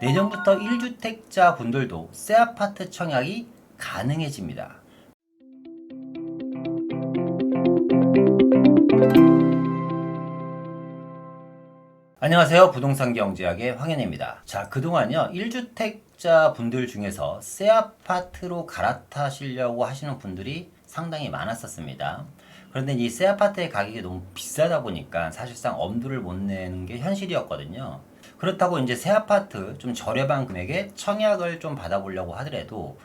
내년부터 1주택자 분들도 새 아파트 청약이 가능해집니다. 안녕하세요. 부동산 경제학의 황현입니다. 자, 그동안요 1주택자 분들 중에서 새 아파트로 갈아타시려고 하시는 분들이 상당히 많았었습니다. 그런데 이 새 아파트의 가격이 너무 비싸다 보니까 사실상 엄두를 못 내는 게 현실이었거든요. 그렇다고 이제 새 아파트 좀 저렴한 금액에 청약을 좀 받아보려고 하더라도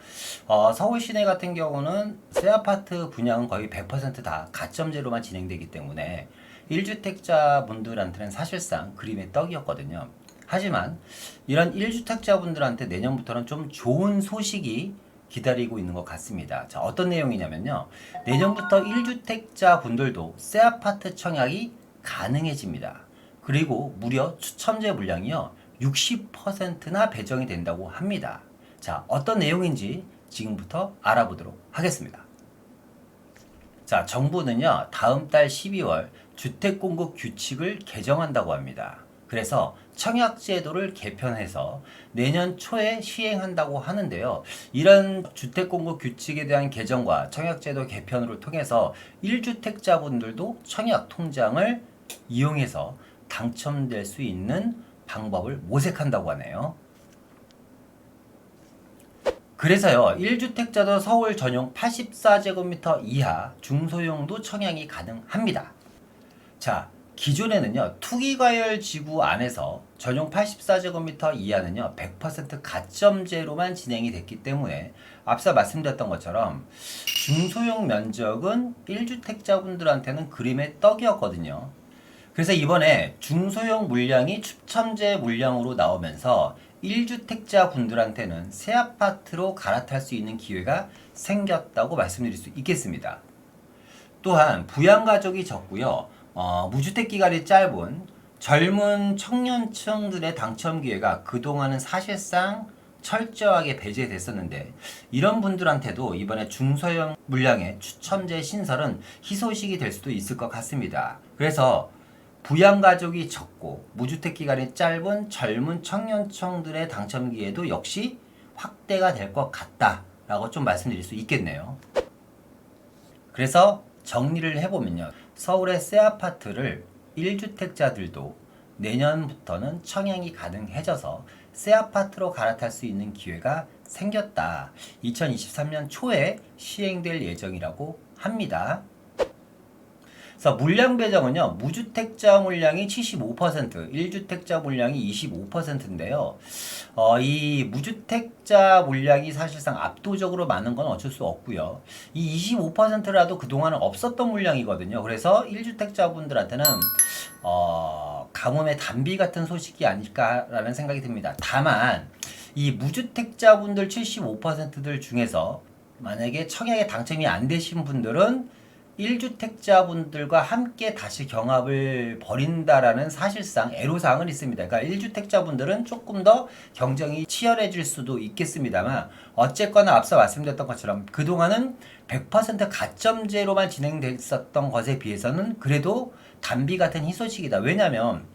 서울 시내 같은 경우는 새 아파트 분양은 거의 100% 가점제로만 진행되기 때문에 1주택자 분들한테는 사실상 그림의 떡이었거든요. 하지만 이런 1주택자 분들한테 내년부터는 좀 좋은 소식이 기다리고 있는 것 같습니다. 자, 어떤 내용이냐면요. 내년부터 1주택자 분들도 새 아파트 청약이 가능해집니다. 그리고 무려 추첨제 물량이요 60%나 배정이 된다고 합니다. 자, 어떤 내용인지 지금부터 알아보도록 하겠습니다. 자, 정부는요 다음 달 12월 주택공급 규칙을 개정한다고 합니다. 그래서 청약제도를 개편해서 내년 초에 시행한다고 하는데요. 이런 주택공급 규칙에 대한 개정과 청약제도 개편을 통해서 1주택자분들도 청약 통장을 이용해서 당첨될 수 있는 방법을 모색한다고 하네요. 그래서요 1주택자도 서울 전용 84제곱미터 이하 중소형도 청약이 가능합니다. 자, 기존에는요 투기과열 지구 안에서 전용 84제곱미터 이하는요 100% 가점제로만 진행이 됐기 때문에 앞서 말씀드렸던 것처럼 중소형 면적은 1주택자분들한테는 그림의 떡이었거든요. 그래서 이번에 중소형 물량이 추첨제 물량으로 나오면서 1주택자 분들한테는 새 아파트로 갈아탈 수 있는 기회가 생겼다고 말씀드릴 수 있겠습니다. 또한 부양가족이 적고요. 무주택 기간이 짧은 젊은 청년층들의 당첨 기회가 그동안은 사실상 철저하게 배제됐었는데 이런 분들한테도 이번에 중소형 물량의 추첨제 신설은 희소식이 될 수도 있을 것 같습니다. 그래서 부양가족이 적고 무주택 기간이 짧은 젊은 청년층들의 당첨 기회도 역시 확대가 될 것 같다라고 좀 말씀드릴 수 있겠네요. 그래서 정리를 해보면요. 서울의 새 아파트를 1주택자들도 내년부터는 청약이 가능해져서 새 아파트로 갈아탈 수 있는 기회가 생겼다. 2023년 초에 시행될 예정이라고 합니다. 그래서 물량 배정은요, 무주택자 물량이 75%, 1주택자 물량이 25%인데요. 이 무주택자 물량이 사실상 압도적으로 많은 건 어쩔 수 없고요. 이 25%라도 그동안은 없었던 물량이거든요. 그래서 1주택자 분들한테는 가뭄의 단비 같은 소식이 아닐까라는 생각이 듭니다. 다만 이 무주택자 분들 75%들 중에서 만약에 청약에 당첨이 안 되신 분들은 1주택자분들과 함께 다시 경합을 벌인다라는 사실상 애로사항은 있습니다. 그러니까 1주택자분들은 조금 더 경쟁이 치열해질 수도 있겠습니다만 어쨌거나 앞서 말씀드렸던 것처럼 그동안은 100% 가점제로만 진행됐었던 것에 비해서는 그래도 단비 같은 희소식이다. 왜냐하면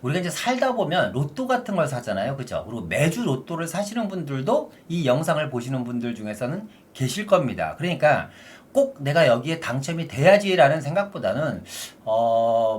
우리가 이제 살다 보면 로또 같은 걸 사잖아요. 그죠? 그리고 매주 로또를 사시는 분들도 이 영상을 보시는 분들 중에서는 계실 겁니다. 그러니까 꼭 내가 여기에 당첨이 돼야지라는 생각보다는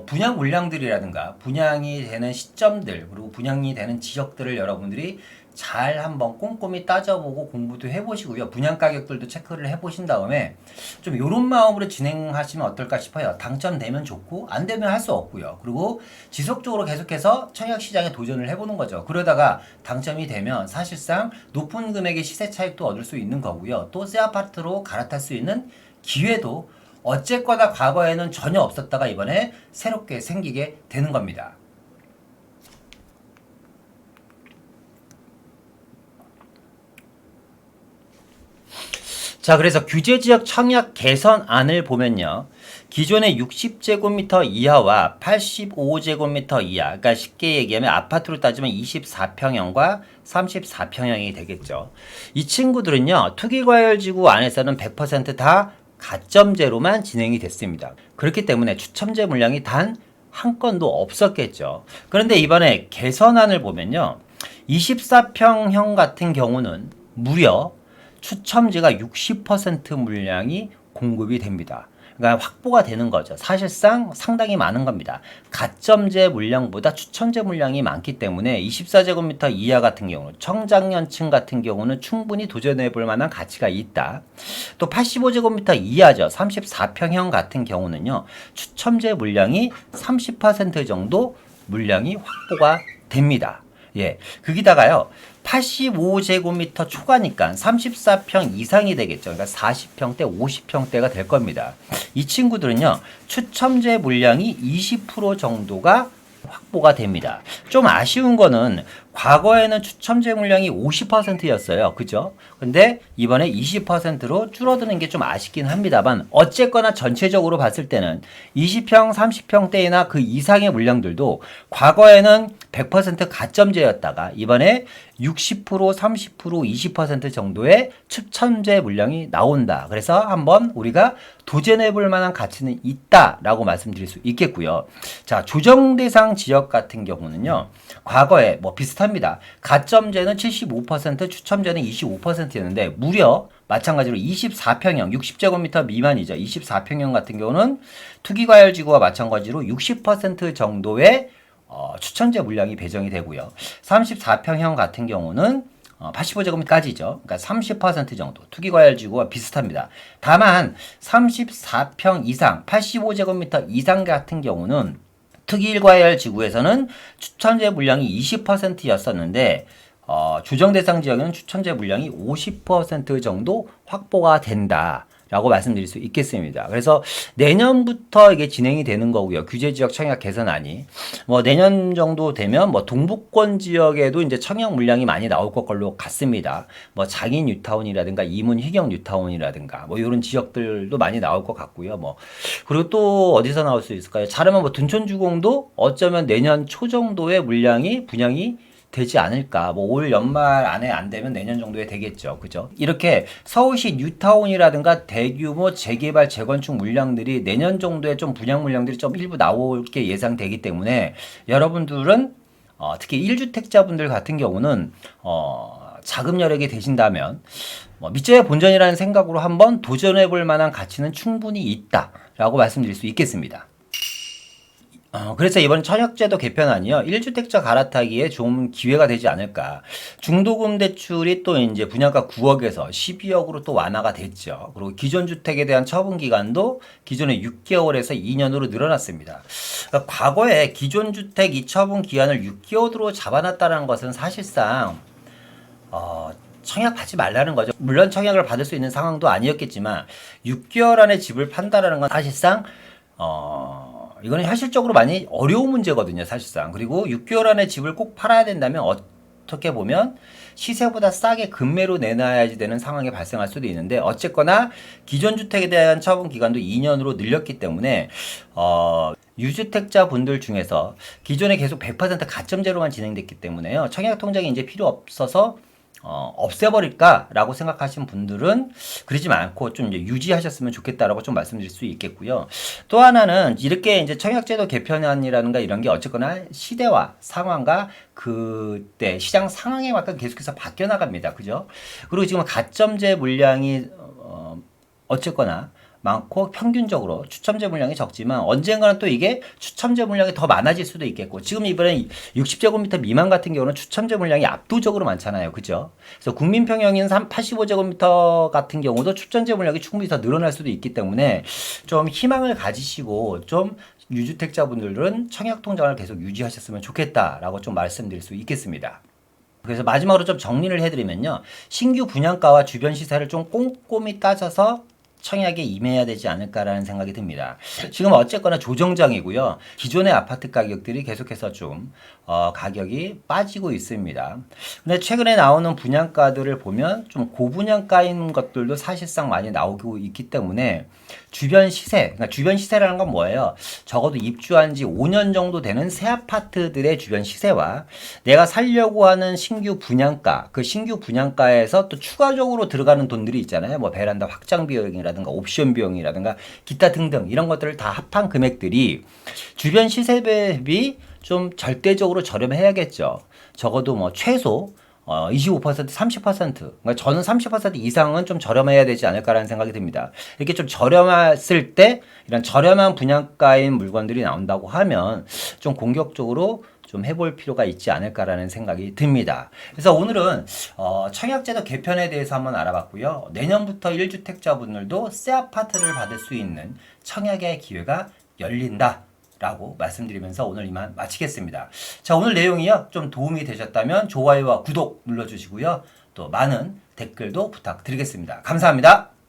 분양 물량들이라든가 분양이 되는 시점들 그리고 분양이 되는 지역들을 여러분들이 잘 한번 꼼꼼히 따져보고 공부도 해보시고요. 분양 가격들도 체크를 해보신 다음에 좀 이런 마음으로 진행하시면 어떨까 싶어요. 당첨되면 좋고 안 되면 할 수 없고요. 그리고 지속적으로 계속해서 청약시장에 도전을 해보는 거죠. 그러다가 당첨이 되면 사실상 높은 금액의 시세 차익도 얻을 수 있는 거고요. 또 새 아파트로 갈아탈 수 있는 기회도 어쨌거나 과거에는 전혀 없었다가 이번에 새롭게 생기게 되는 겁니다. 자, 그래서 규제지역 청약 개선안을 보면요. 기존의 60제곱미터 이하와 85제곱미터 이하, 그러니까 쉽게 얘기하면 아파트로 따지면 24평형과 34평형이 되겠죠. 이 친구들은요, 투기과열지구 안에서는 100%다 가점제로만 진행이 됐습니다. 그렇기 때문에 추첨제 물량이 단 한 건도 없었겠죠. 그런데 이번에 개선안을 보면요. 24평형 같은 경우는 무려 추첨제가 60% 물량이 공급이 됩니다. 그러니까 확보가 되는 거죠. 사실상 상당히 많은 겁니다. 가점제 물량보다 추첨제 물량이 많기 때문에 24제곱미터 이하 같은 경우, 청장년층 같은 경우는 충분히 도전해 볼 만한 가치가 있다. 또 85제곱미터 이하죠. 34평형 같은 경우는요. 추첨제 물량이 30% 정도 물량이 확보가 됩니다. 예. 거기다가요. 85제곱미터 초과니까 34평 이상이 되겠죠. 그러니까 40평대, 50평대가 될 겁니다. 이 친구들은요, 추첨제 물량이 20% 정도가 확보가 됩니다. 좀 아쉬운 거는 과거에는 추첨제 물량이 50%였어요. 그죠? 근데 이번에 20%로 줄어드는 게 좀 아쉽긴 합니다만 어쨌거나 전체적으로 봤을 때는 20평, 30평대나 그 이상의 물량들도 과거에는 100% 가점제였다가 이번에 60%, 30%, 20% 정도의 추첨제 물량이 나온다. 그래서 한번 우리가 도전해 볼 만한 가치는 있다라고 말씀드릴 수 있겠고요. 자, 조정 대상 지역 같은 경우는요. 과거에 뭐 비슷합니다. 가점제는 75%, 추첨제는 25%였는데 무려 마찬가지로 24평형, 60제곱미터 미만이죠. 24평형 같은 경우는 투기과열지구와 마찬가지로 60% 정도의 추첨제 물량이 배정이 되고요. 34평형 같은 경우는 85제곱미터까지죠. 그러니까 30% 정도 투기과열지구와 비슷합니다. 다만 34평 이상, 85제곱미터 이상 같은 경우는 특이일과열 지구에서는 추첨제 물량이 20%였었는데 조정 대상 지역에는 추첨제 물량이 50% 정도 확보가 된다. 라고 말씀드릴 수 있겠습니다. 그래서 내년부터 이게 진행이 되는 거고요. 규제 지역 청약 개선안이 뭐 내년 정도 되면 뭐 동북권 지역에도 이제 청약 물량이 많이 나올 것 걸로 같습니다. 뭐 장인 뉴타운이라든가 이문 희경 뉴타운이라든가 뭐 이런 지역들도 많이 나올 것 같고요. 뭐 그리고 또 어디서 나올 수 있을까요? 잘하면 뭐 둔촌주공도 어쩌면 내년 초 정도의 물량이 분양이 되지 않을까. 뭐 올 연말 안에 안 되면 내년 정도에 되겠죠. 그죠? 이렇게 서울시 뉴타운이라든가 대규모 재개발 재건축 물량들이 내년 정도에 좀 분양 물량들이 좀 일부 나올 게 예상되기 때문에 여러분들은 특히 1주택자분들 같은 경우는 자금 여력이 되신다면 밑져야 본전이라는 생각으로 한번 도전해 볼 만한 가치는 충분히 있다라고 말씀드릴 수 있겠습니다. 그래서 이번 청약제도 개편안이요. 1주택자 갈아타기에 좀 기회가 되지 않을까. 중도금 대출이 또 이제 분양가 9억에서 12억으로 또 완화가 됐죠. 그리고 기존 주택에 대한 처분 기간도 기존의 6개월에서 2년으로 늘어났습니다. 그러니까 과거에 기존 주택 이 처분 기한을 6개월로 잡아놨다는 것은 사실상 청약받지 말라는 거죠. 물론 청약을 받을 수 있는 상황도 아니었겠지만 6개월 안에 집을 판다라는 건 사실상 이거는 현실적으로 많이 어려운 문제거든요, 사실상. 그리고 6개월 안에 집을 꼭 팔아야 된다면 어떻게 보면 시세보다 싸게 급매로 내놔야지 되는 상황이 발생할 수도 있는데 어쨌거나 기존 주택에 대한 처분 기간도 2년으로 늘렸기 때문에 유주택자 분들 중에서 기존에 계속 100% 가점제로만 진행됐기 때문에요. 청약 통장이 이제 필요 없어서 없애버릴까라고 생각하시는 분들은 그러지 않고 좀 이제 유지하셨으면 좋겠다라고 좀 말씀드릴 수 있겠고요. 또 하나는 이렇게 이제 청약제도 개편안이라든가 이런 게 어쨌거나 시대와 상황과 그때 시장 상황에 맞게 계속해서 바뀌어 나갑니다. 그죠? 그리고 지금 가점제 물량이 어쨌거나 많고 평균적으로 추첨제 물량이 적지만 언젠가는 또 이게 추첨제 물량이 더 많아질 수도 있겠고 지금 이번에 60제곱미터 미만 같은 경우는 추첨제 물량이 압도적으로 많잖아요. 그죠? 그래서 국민평형인 85제곱미터 같은 경우도 추첨제 물량이 충분히 더 늘어날 수도 있기 때문에 좀 희망을 가지시고 좀 유주택자분들은 청약통장을 계속 유지하셨으면 좋겠다라고 좀 말씀드릴 수 있겠습니다. 그래서 마지막으로 좀 정리를 해드리면요. 신규 분양가와 주변 시세를 좀 꼼꼼히 따져서 청약에 임해야 되지 않을까라는 생각이 듭니다. 지금 어쨌거나 조정장이고요. 기존의 아파트 가격들이 계속해서 좀 가격이 빠지고 있습니다. 근데 최근에 나오는 분양가들을 보면 좀 고분양가인 것들도 사실상 많이 나오고 있기 때문에 주변 시세, 그러니까 주변 시세라는 건 뭐예요? 적어도 입주한 지 5년 정도 되는 새 아파트들의 주변 시세와 내가 살려고 하는 신규 분양가, 그 신규 분양가에서 또 추가적으로 들어가는 돈들이 있잖아요. 뭐 베란다 확장 비용이라든가 옵션 비용이라든가 기타 등등 이런 것들을 다 합한 금액들이 주변 시세 대비 좀 절대적으로 저렴해야겠죠. 적어도 뭐 최소 25%, 30%, 그러니까 저는 30% 이상은 좀 저렴해야 되지 않을까라는 생각이 듭니다. 이렇게 좀 저렴했을 때 이런 저렴한 분양가인 물건들이 나온다고 하면 좀 공격적으로 좀 해볼 필요가 있지 않을까라는 생각이 듭니다. 그래서 오늘은 청약제도 개편에 대해서 한번 알아봤고요. 내년부터 1주택자분들도 새 아파트를 받을 수 있는 청약의 기회가 열린다 라고 말씀드리면서 오늘 이만 마치겠습니다. 자, 오늘 내용이요 좀 도움이 되셨다면 좋아요와 구독 눌러주시고요. 또 많은 댓글도 부탁드리겠습니다. 감사합니다.